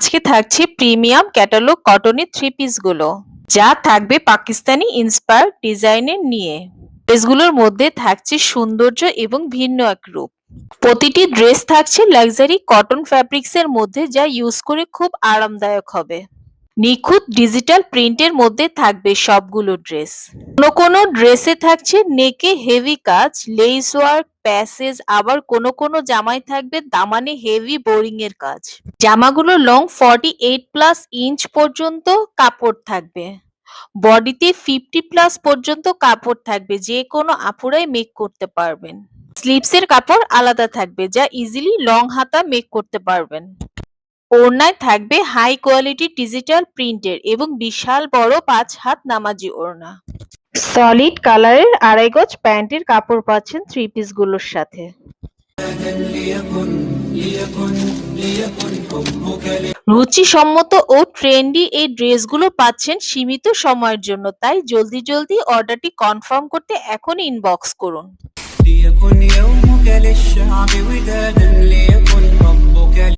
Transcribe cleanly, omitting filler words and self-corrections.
আজকে থাকছে premium catalogue কটনের থ্রি পিসগুলো, যা থাকবে পাকিস্তানি ইন্সপায়ার্ড ডিজাইনের নিয়ে। ড্রেসগুলোর মধ্যে থাকছে সৌন্দর্য এবং ভিন্ন এক রূপ। প্রতিটি ড্রেস থাকছে লাক্সারি কটন ফ্যাব্রিক্সের মধ্যে, যা ইউজ করে খুব আরামদায়ক হবে। নিখুঁত ডিজিটাল প্রিন্টের মধ্যে থাকবে সবগুলো ড্রেস। কোনো কোনো ড্রেসে থাকছে নেকে হেভি কাজ, লেস ওয়ার্ক, প্যাসেজ, আবার কোনো কোনো জামায় থাকবে দামানে হেভি বোরিং এর কাজ। জামাগুলো লং 48+ ইঞ্চ পর্যন্ত কাপড় থাকবে। বডিতে 50+ পর্যন্ত কাপড় থাকবে, যে কোনো আপুরাই মেক করতে পারবেন। স্লিভসের কাপড় আলাদা থাকবে, যা ইজিলি লং হাতা মেক করতে পারবেন। ওড়নায় থাকবে হাই কোয়ালিটি ডিজিটাল প্রিন্টের এবং বিশাল বড় 5 হাত নামাজি ওড়না। সলিড কালারের আড়াই গজ প্যান্টের কাপড় পাচ্ছেন থ্রি পিস গুলোর সাথে। রুচিসম্মত ও ট্রেন্ডি এই ড্রেসগুলো পাচ্ছেন সীমিত সময়ের জন্য, তাই জলদি জলদি অর্ডারটি কনফার্ম করতে এখনই ইনবক্স করুন।